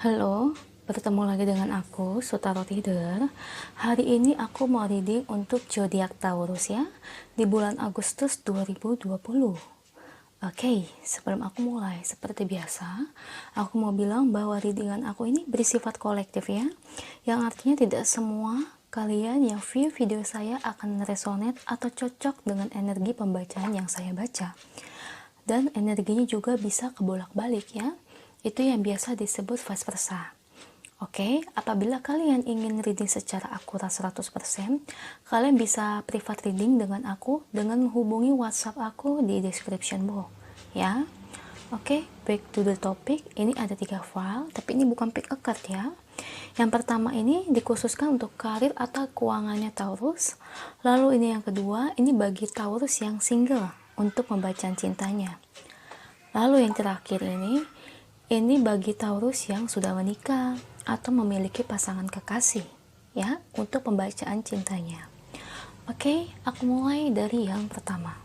Halo, bertemu lagi dengan aku, Sutaro Tider. Hari ini aku mau reading untuk zodiak Taurus ya, di bulan Agustus 2020. Oke, sebelum aku mulai, seperti biasa, aku mau bilang bahwa readingan aku ini bersifat kolektif ya, yang artinya tidak semua kalian yang view video saya akan resonate atau cocok dengan energi pembacaan yang saya baca. Dan energinya juga bisa kebolak-balik ya, itu yang biasa disebut vice versa. Oke, apabila kalian ingin reading secara akurat 100%, kalian bisa private reading dengan aku dengan menghubungi WhatsApp aku di description box ya. Oke, back to the topic. Ini ada 3 file, tapi ini bukan pick a card ya. Yang pertama ini dikhususkan untuk karir atau keuangannya Taurus. Lalu ini yang kedua, ini bagi Taurus yang single untuk pembacaan cintanya. Lalu yang terakhir ini bagi Taurus yang sudah menikah atau memiliki pasangan kekasih ya, untuk pembacaan cintanya. Oke, aku mulai dari yang pertama.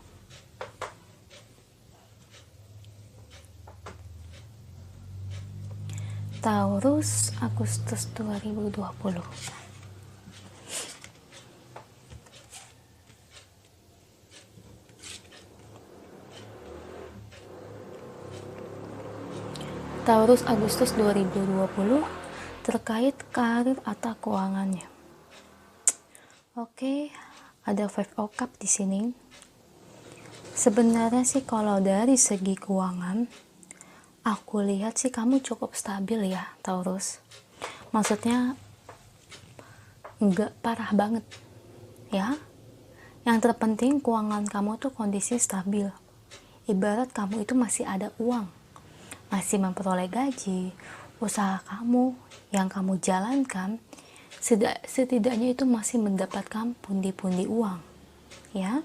Taurus Agustus 2020. Taurus Agustus 2020 terkait karir atau keuangannya. Oke, ada Five of Cups di sini. Sebenarnya sih kalau dari segi keuangan, aku lihat sih kamu cukup stabil ya, Taurus. Maksudnya nggak parah banget ya. Yang terpenting keuangan kamu tuh kondisi stabil. Ibarat kamu itu masih ada uang, masih memperoleh gaji, usaha kamu yang kamu jalankan setidaknya itu masih mendapatkan pundi-pundi uang ya.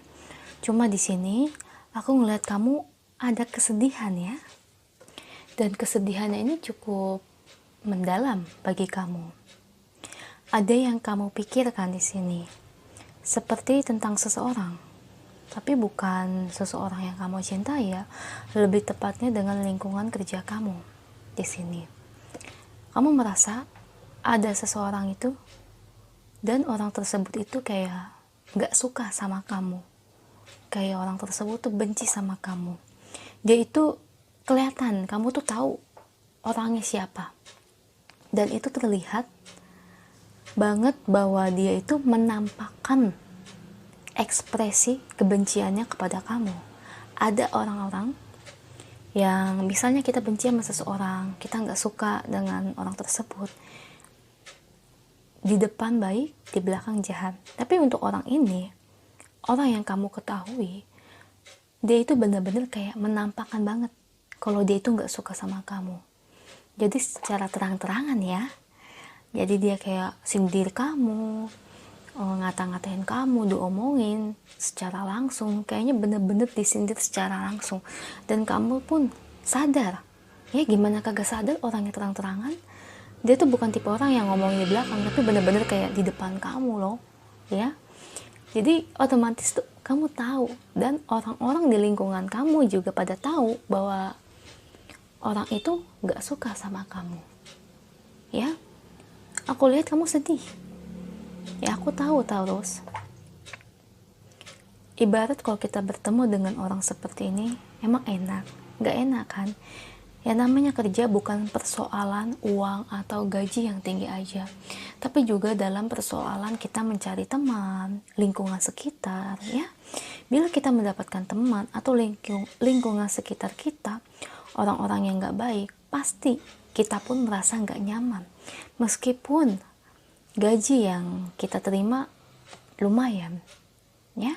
Cuma di sini aku ngeliat kamu ada kesedihan ya, dan kesedihannya ini cukup mendalam bagi kamu. Ada yang kamu pikirkan di sini seperti tentang seseorang, tapi bukan seseorang yang kamu cintai ya, lebih tepatnya dengan lingkungan kerja kamu. Di sini kamu merasa ada seseorang itu, dan orang tersebut itu kayak gak suka sama kamu, kayak orang tersebut tuh benci sama kamu. Dia itu kelihatan, kamu tuh tahu orangnya siapa, dan itu terlihat banget bahwa dia itu menampakkan ekspresi kebenciannya kepada kamu. Ada orang-orang yang misalnya kita benci sama seseorang, kita nggak suka dengan orang tersebut, di depan baik, di belakang jahat. Tapi untuk orang ini, orang yang kamu ketahui, dia itu benar-benar kayak menampakkan banget kalau dia itu nggak suka sama kamu. Jadi secara terang-terangan ya, jadi dia kayak sindir kamu, ngata-ngatain kamu, diomongin secara langsung, kayaknya bener-bener disindir secara langsung, dan kamu pun sadar ya. Gimana kagak sadar, orangnya terang-terangan. Dia tuh bukan tipe orang yang ngomongin di belakang, tapi bener-bener kayak di depan kamu loh ya. Jadi otomatis tuh kamu tahu, dan orang-orang di lingkungan kamu juga pada tahu bahwa orang itu gak suka sama kamu ya. Aku lihat kamu sedih ya, aku tahu Taurus. Ibarat kalau kita bertemu dengan orang seperti ini, emang enak? Gak enak kan? Ya namanya kerja bukan persoalan uang atau gaji yang tinggi aja, tapi juga dalam persoalan kita mencari teman, lingkungan sekitar ya. Bila kita mendapatkan teman atau lingkungan sekitar kita, orang-orang yang gak baik, pasti kita pun merasa gak nyaman. Meskipun gaji yang kita terima lumayan ya.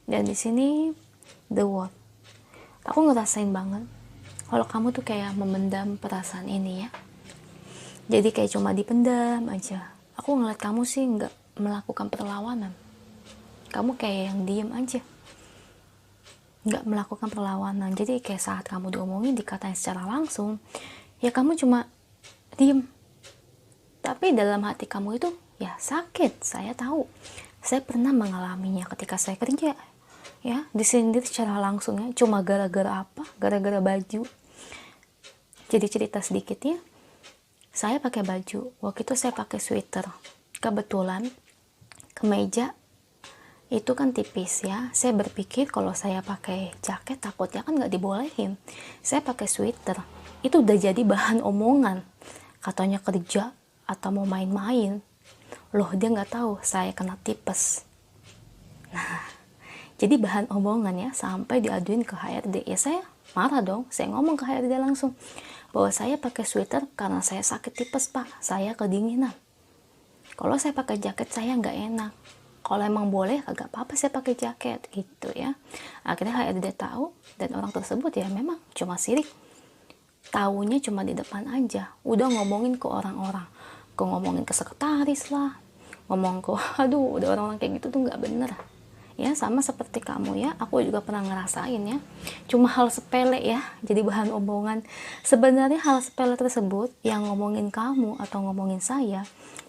Dan di sini the world, aku ngerasain banget kalau kamu tuh kayak memendam perasaan ini ya. Jadi kayak cuma dipendam aja. Aku ngeliat kamu sih nggak melakukan perlawanan, kamu kayak yang diem aja, nggak melakukan perlawanan. Jadi kayak saat kamu diomongin, dikatain secara langsung, ya kamu cuma diem. Tapi dalam hati kamu itu ya sakit. Saya tahu, saya pernah mengalaminya ketika saya kerja ya, disindir secara langsung ya, cuma gara-gara apa? Gara-gara baju. Jadi cerita sedikit ya, saya pakai baju, waktu itu saya pakai sweater, kebetulan kemeja itu kan tipis ya, saya berpikir kalau saya pakai jaket takutnya kan nggak dibolehin, saya pakai sweater, itu udah jadi bahan omongan, katanya kerja atau mau main-main, loh dia nggak tahu saya kena tipes. Nah, jadi bahan omongan ya, sampai diaduin ke HRD. Ya saya marah dong, saya ngomong ke HRD langsung bahwa saya pakai sweater karena saya sakit tipes pak, saya kedinginan. Kalau saya pakai jaket saya nggak enak, kalau emang boleh agak apa-apa saya pakai jaket gitu ya. Akhirnya HRD tahu, dan orang tersebut ya memang cuma sirik, taunya cuma di depan aja, udah ngomongin ke orang-orang, ngomongin ke sekretaris lah, ngomong ke aduh, udah orang-orang kayak gitu tuh nggak bener ya. Sama seperti kamu ya, aku juga pernah ngerasain ya, cuma hal sepele ya jadi bahan omongan. Sebenarnya hal sepele tersebut yang ngomongin kamu atau ngomongin saya,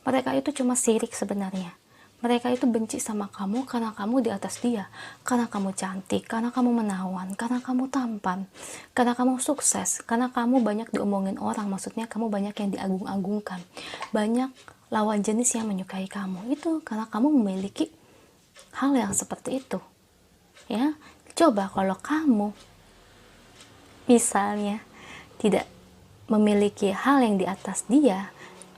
mereka itu cuma sirik sebenarnya. Mereka itu benci sama kamu karena kamu di atas dia, karena kamu cantik, karena kamu menawan, karena kamu tampan, karena kamu sukses, karena kamu banyak diomongin orang, maksudnya kamu banyak yang diagung-agungkan, banyak lawan jenis yang menyukai kamu. Itu karena kamu memiliki hal yang seperti itu ya. Coba kalau kamu misalnya tidak memiliki hal yang di atas dia,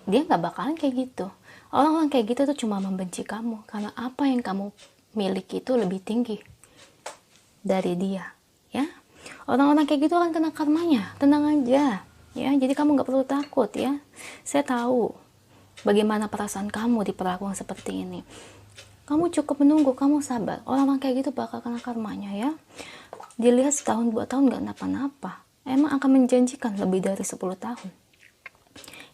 dia nggak bakalan kayak gitu. Orang-orang kayak gitu tuh cuma membenci kamu karena apa yang kamu miliki itu lebih tinggi dari dia ya. Orang-orang kayak gitu akan kena karmanya, tenang aja ya. Jadi kamu nggak perlu takut ya. Saya tahu bagaimana perasaan kamu diperlakukan seperti ini. Kamu cukup menunggu, kamu sabar. Orang-orang kayak gitu bakal kena karmanya ya. Dilihat setahun 2 tahun nggak napa-napa, emang akan menjanjikan lebih dari 10 tahun.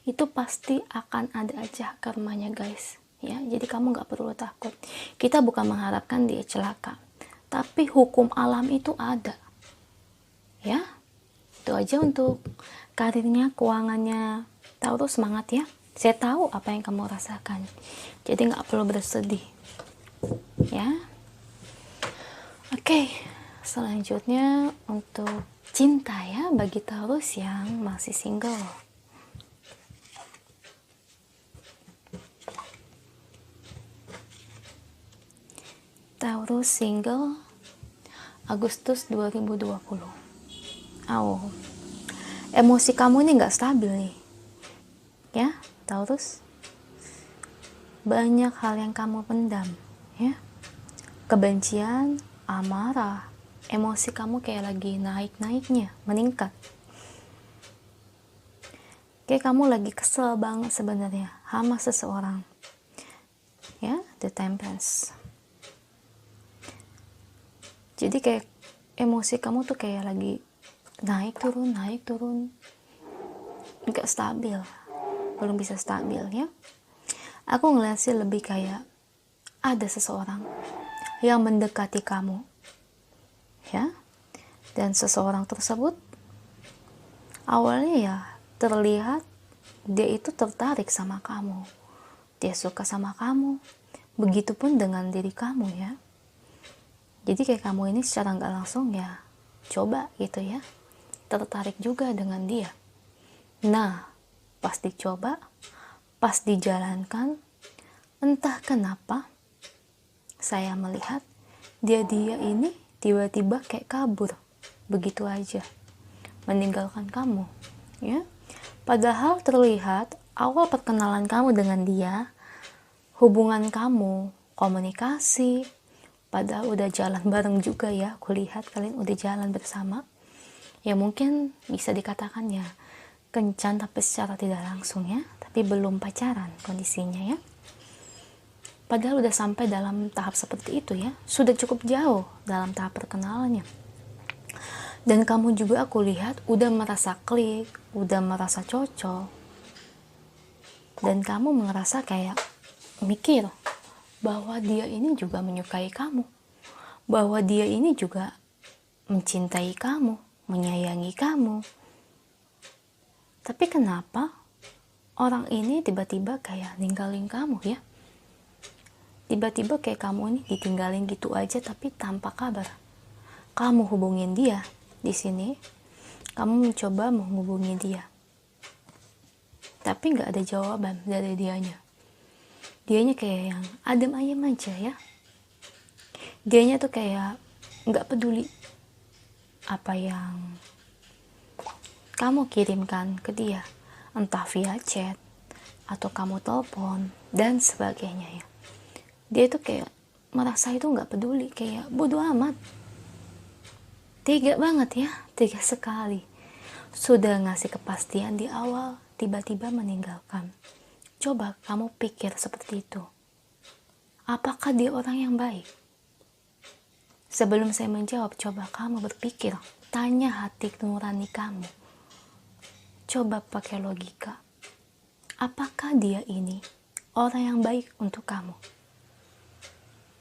Itu pasti akan ada aja karmanya guys ya. Jadi kamu nggak perlu takut. Kita bukan mengharapkan dia celaka, tapi hukum alam itu ada ya. Itu aja untuk karirnya, keuangannya Taurus. Semangat ya, saya tahu apa yang kamu rasakan, jadi nggak perlu bersedih ya. Oke, selanjutnya untuk cinta ya, bagi Taurus yang masih single. Taurus single Agustus 2020. Emosi kamu ini nggak stabil nih ya Taurus. Banyak hal yang kamu pendam ya, kebencian, amarah, emosi kamu kayak lagi naik-naiknya, meningkat. Kayak kamu lagi kesel banget sebenarnya sama seseorang ya. The Temperance. Jadi kayak emosi kamu tuh kayak lagi naik turun, nggak stabil, belum bisa stabil ya. Aku ngeliat sih lebih kayak ada seseorang yang mendekati kamu ya, dan seseorang tersebut awalnya ya terlihat dia itu tertarik sama kamu, dia suka sama kamu, begitupun dengan diri kamu ya. Jadi kayak kamu ini secara nggak langsung ya coba gitu ya, tertarik juga dengan dia. Nah, pas dicoba, pas dijalankan, entah kenapa saya melihat dia ini tiba-tiba kayak kabur begitu aja, meninggalkan kamu ya. Padahal terlihat awal perkenalan kamu dengan dia, hubungan kamu, komunikasi, padahal udah jalan bareng juga ya. Aku lihat kalian udah jalan bersama ya, mungkin bisa dikatakan ya kencan tapi secara tidak langsung ya, tapi belum pacaran kondisinya ya. Padahal udah sampai dalam tahap seperti itu ya, sudah cukup jauh dalam tahap perkenalannya. Dan kamu juga aku lihat udah merasa klik, udah merasa cocok, dan kamu merasa kayak mikir bahwa dia ini juga menyukai kamu, bahwa dia ini juga mencintai kamu, menyayangi kamu. Tapi kenapa orang ini tiba-tiba kayak ninggalin kamu ya? Tiba-tiba kayak kamu ini ditinggalin gitu aja tapi tanpa kabar. Kamu hubungin dia di sini, Kamu mencoba menghubungi dia, tapi nggak ada jawaban dari dianya. Dianya kayak yang adem ayem aja ya. Dianya tuh kayak nggak peduli apa yang kamu kirimkan ke dia, entah via chat atau kamu telepon dan sebagainya ya. Dia tuh kayak merasa itu nggak peduli, kayak bodoh amat. Tega banget ya, tega sekali. Sudah ngasih kepastian di awal, tiba-tiba meninggalkan. Coba kamu pikir seperti itu. Apakah dia orang yang baik? Sebelum saya menjawab, coba kamu berpikir, tanya hati nurani kamu. Coba pakai logika. Apakah dia ini orang yang baik untuk kamu?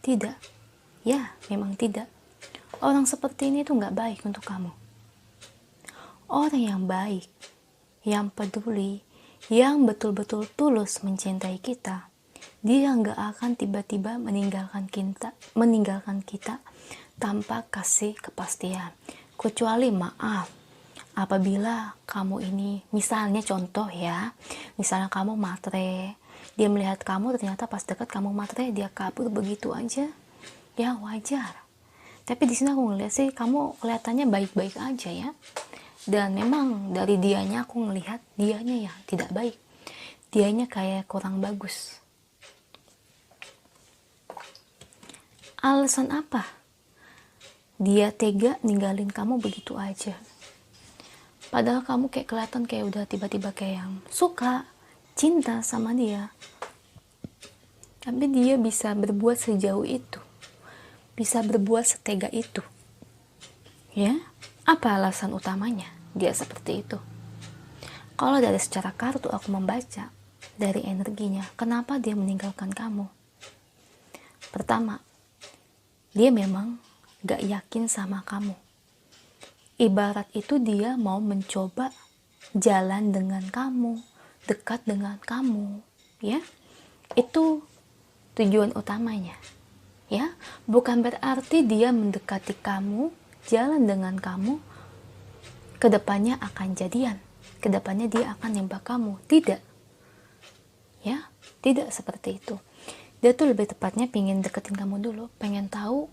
Tidak. Ya, memang tidak. Orang seperti ini tuh nggak baik untuk kamu. Orang yang baik, yang peduli, yang betul-betul tulus mencintai kita, dia nggak akan tiba-tiba meninggalkan kita tanpa kasih kepastian. Kecuali maaf, apabila kamu ini, misalnya contoh ya, misalnya kamu matre, dia melihat kamu ternyata pas dekat kamu matre, dia kabur begitu aja, ya wajar. Tapi di sini aku ngeliat sih kamu kelihatannya baik-baik aja ya. Dan memang dari dianya aku ngelihat dianya yang tidak baik. Dianya kayak kurang bagus. Alasan apa? Dia tega ninggalin kamu begitu aja. Padahal kamu kayak kelihatan kayak udah tiba-tiba kayak yang suka, cinta sama dia. Tapi dia bisa berbuat sejauh itu. Bisa berbuat setega itu. Ya? Apa alasan utamanya dia seperti itu? Kalau dari secara kartu aku membaca dari energinya, kenapa dia meninggalkan kamu? Pertama, dia memang gak yakin sama kamu. Ibarat itu dia mau mencoba jalan dengan kamu, dekat dengan kamu, ya. Itu tujuan utamanya, ya. Bukan berarti dia mendekati kamu, jalan dengan kamu, kedepannya akan jadian, kedepannya dia akan nembak kamu. Tidak, ya, tidak seperti itu. Dia tuh lebih tepatnya pengen deketin kamu dulu, pengen tahu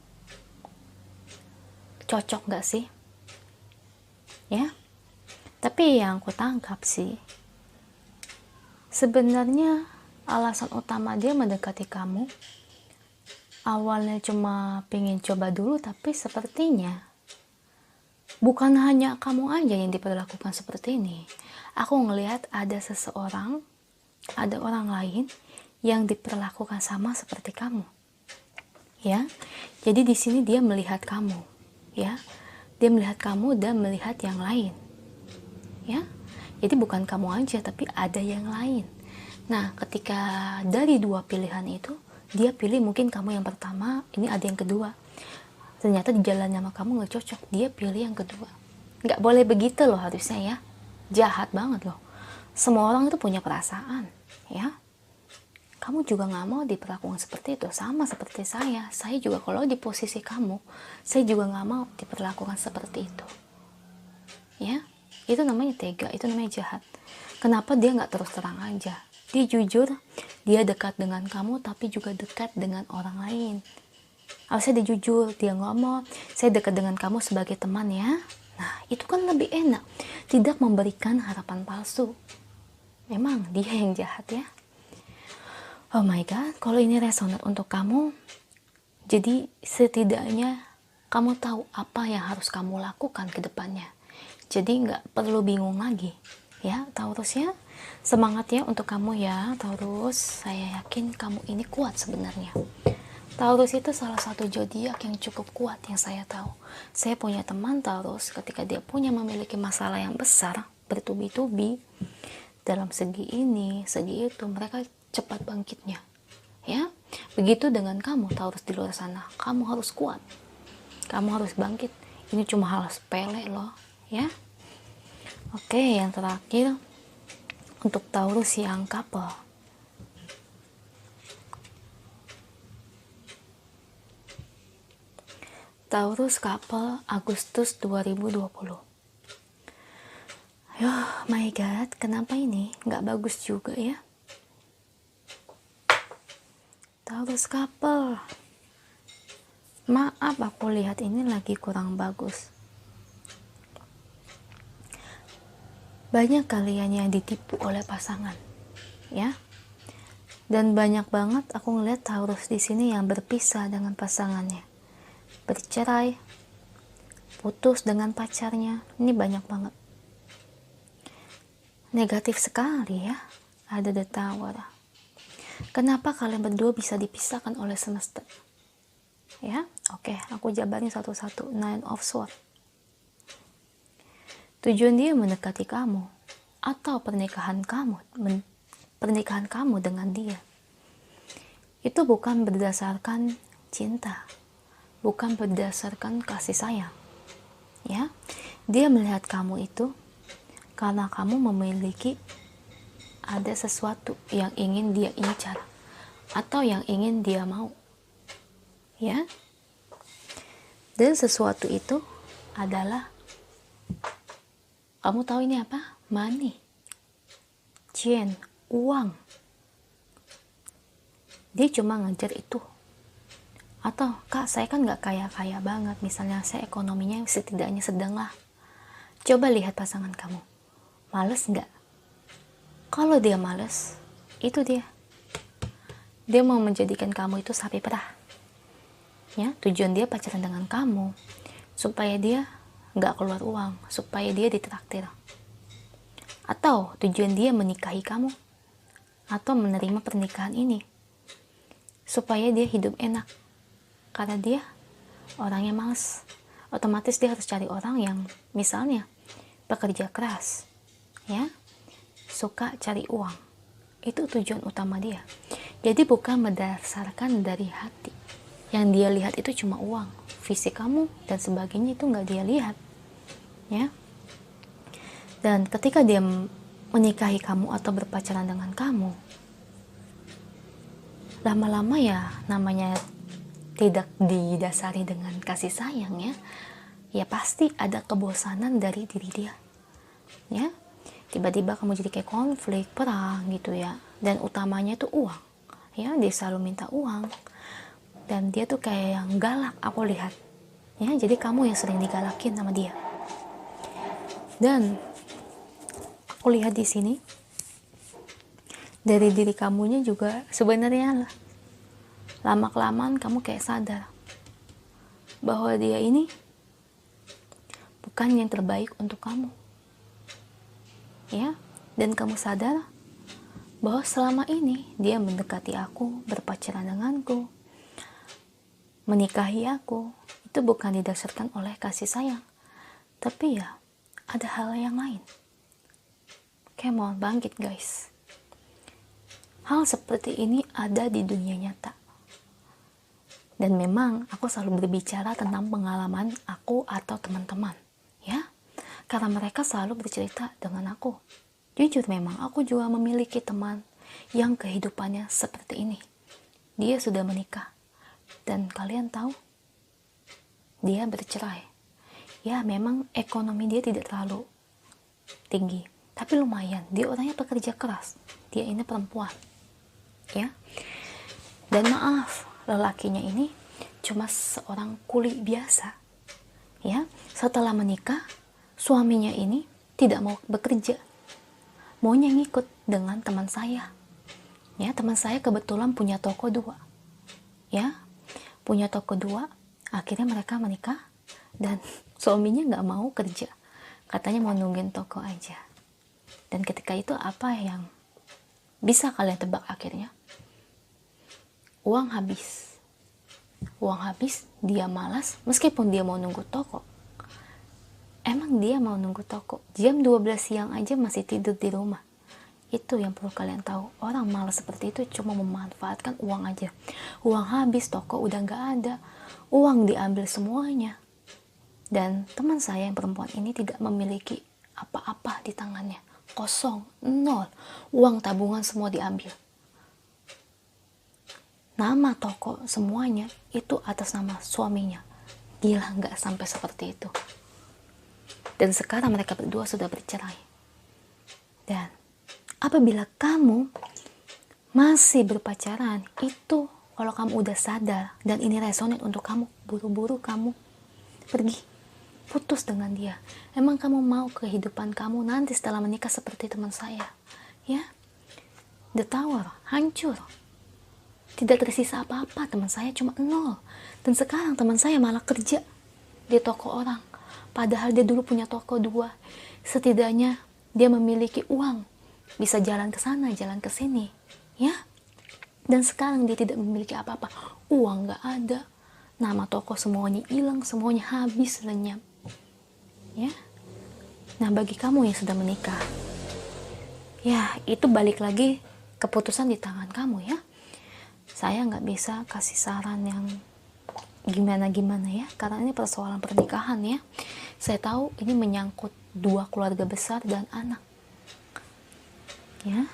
cocok gak sih, ya. Tapi yang aku tangkap sih, sebenarnya alasan utama dia mendekati kamu awalnya cuma pengen coba dulu, tapi sepertinya bukan hanya kamu aja yang diperlakukan seperti ini. Aku ngelihat ada seseorang, ada orang lain yang diperlakukan sama seperti kamu. Ya. Jadi di sini dia melihat kamu, ya. Dia melihat kamu dan melihat yang lain. Ya. Jadi bukan kamu aja, tapi ada yang lain. Nah, ketika dari dua pilihan itu, dia pilih mungkin kamu yang pertama, ini ada yang kedua. Ternyata di jalan sama kamu gak cocok, dia pilih yang kedua. Gak boleh begitu loh harusnya ya. Jahat banget loh. Semua orang itu punya perasaan, ya. Kamu juga gak mau diperlakukan seperti itu. Sama seperti saya. Saya juga kalau di posisi kamu, saya juga gak mau diperlakukan seperti itu. Ya, itu namanya tega, itu namanya jahat. Kenapa dia gak terus terang aja? Dia jujur, dia dekat dengan kamu, tapi juga dekat dengan orang lain. Harusnya dia jujur, dia ngomong, saya dekat dengan kamu sebagai teman ya. Nah, itu kan lebih enak. Tidak memberikan harapan palsu. Memang dia yang jahat ya. Oh my god, kalau ini resonate untuk kamu, jadi setidaknya kamu tahu apa yang harus kamu lakukan ke depannya. Jadi nggak perlu bingung lagi. Ya, Taurus ya. Semangat ya untuk kamu ya, Taurus. Saya yakin kamu ini kuat sebenarnya. Taurus itu salah satu zodiak yang cukup kuat yang saya tahu. Saya punya teman Taurus, ketika dia memiliki masalah yang besar, bertubi-tubi, dalam segi ini, segi itu, mereka cepat bangkitnya. Ya, begitu dengan kamu Taurus di luar sana. Kamu harus kuat. Kamu harus bangkit. Ini cuma hal sepele loh, ya. Oke, yang terakhir untuk Taurus yang couple. Taurus couple Agustus 2020. Oh my god, kenapa ini nggak bagus juga ya? Taurus couple, maaf aku lihat ini lagi kurang bagus. Banyak kalian yang ditipu oleh pasangan, ya. Dan banyak banget aku ngeliat Taurus di sini yang berpisah dengan pasangannya, bercerai, putus dengan pacarnya. Ini banyak banget. Negatif sekali ya, ada The Tower. Kenapa kalian berdua bisa dipisahkan oleh semesta? Ya, oke, aku jabarin satu-satu. Nine of Swords. Tujuan dia mendekati kamu, atau pernikahan kamu dengan dia. Itu bukan berdasarkan cinta, bukan berdasarkan kasih sayang. Ya, dia melihat kamu itu karena kamu memiliki ada sesuatu yang ingin dia incar atau yang ingin dia mau, ya. Dan sesuatu itu adalah, kamu tahu ini apa? Money, chain, uang. Dia cuma ngejar itu. Atau, kak, saya kan gak kaya-kaya banget, misalnya saya ekonominya setidaknya sedang lah. Coba lihat pasangan kamu, males nggak? Kalau dia males, itu dia mau menjadikan kamu itu sapi perah, ya. Tujuan dia pacaran dengan kamu supaya dia nggak keluar uang, supaya dia ditraktir, atau tujuan dia menikahi kamu atau menerima pernikahan ini supaya dia hidup enak, karena dia orangnya males. Otomatis dia harus cari orang yang misalnya pekerja keras, ya, suka cari uang. Itu tujuan utama dia. Jadi bukan berdasarkan dari hati. Yang dia lihat itu cuma uang, fisik kamu dan sebagainya itu nggak dia lihat, ya. Dan ketika dia menikahi kamu atau berpacaran dengan kamu, lama-lama ya namanya tidak didasari dengan kasih sayang, ya pasti ada kebosanan dari diri dia, ya. Tiba-tiba kamu jadi kayak konflik, perang gitu ya. Dan utamanya itu uang, ya. Dia selalu minta uang dan dia tuh kayak yang galak, aku lihat, ya. Jadi kamu yang sering digalakin sama dia. Dan aku lihat di sini dari diri kamunya juga sebenarnya lama-kelamaan kamu kayak sadar bahwa dia ini bukan yang terbaik untuk kamu, ya. Dan kamu sadar bahwa selama ini dia mendekati aku, berpacaran denganku, menikahi aku, itu bukan didasarkan oleh kasih sayang, tapi ya ada hal yang lain. Come on, bangkit guys. Hal seperti ini ada di dunia nyata. Dan memang aku selalu berbicara tentang pengalaman aku atau teman-teman, ya. Karena mereka selalu bercerita dengan aku. Jujur memang aku juga memiliki teman yang kehidupannya seperti ini. Dia sudah menikah. Dan kalian tahu, dia bercerai. Ya memang ekonomi dia tidak terlalu tinggi, tapi lumayan. Dia orangnya pekerja keras. Dia ini perempuan, ya. Dan maaf, lelakinya ini cuma seorang kuli biasa, ya. Setelah menikah, suaminya ini tidak mau bekerja, maunya ngikut dengan teman saya, ya. Teman saya kebetulan punya toko 2, ya, punya toko 2. Akhirnya mereka menikah dan suaminya nggak mau kerja, katanya mau nungguin toko aja. Dan ketika itu apa yang bisa kalian tebak akhirnya? Uang habis, dia malas. Meskipun dia mau nunggu toko, emang dia mau nunggu toko jam 12 siang aja masih tidur di rumah. Itu yang perlu kalian tahu. Orang malas seperti itu cuma memanfaatkan uang aja. Uang habis, toko udah nggak ada, uang diambil semuanya. Dan teman saya yang perempuan ini tidak memiliki apa-apa di tangannya, kosong, nol. Uang tabungan semua diambil. Nama toko semuanya itu atas nama suaminya. Gila nggak sampai seperti itu? Dan sekarang mereka berdua sudah bercerai. Dan apabila kamu masih berpacaran, itu kalau kamu udah sadar dan ini resonate untuk kamu, buru-buru kamu pergi, putus dengan dia. Emang kamu mau kehidupan kamu nanti setelah menikah seperti teman saya? Ya, The Tower, hancur. Tidak tersisa apa-apa, teman saya cuma 0. Dan sekarang teman saya malah kerja di toko orang. Padahal dia dulu punya toko 2. Setidaknya dia memiliki uang, bisa jalan ke sana, jalan ke sini, ya. Dan sekarang dia tidak memiliki apa-apa, uang gak ada, nama toko semuanya hilang, semuanya habis, lenyap, ya. Nah, bagi kamu yang sudah menikah, ya itu balik lagi, keputusan di tangan kamu, ya. Saya nggak bisa kasih saran yang gimana-gimana, ya, karena ini persoalan pernikahan, ya. Saya tahu ini menyangkut 2 keluarga besar dan anak, ya.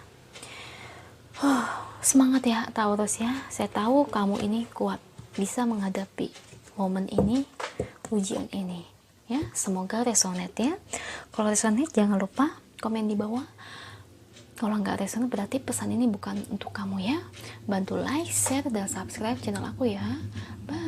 Semangat ya Taurus, ya. Saya tahu kamu ini kuat, bisa menghadapi momen ini, ujian ini, ya. Semoga resonate, ya. Kalau resonate jangan lupa komen di bawah. Kalau nggak resonate berarti pesan ini bukan untuk kamu, ya. Bantu like, share, dan subscribe channel aku, ya. Bye.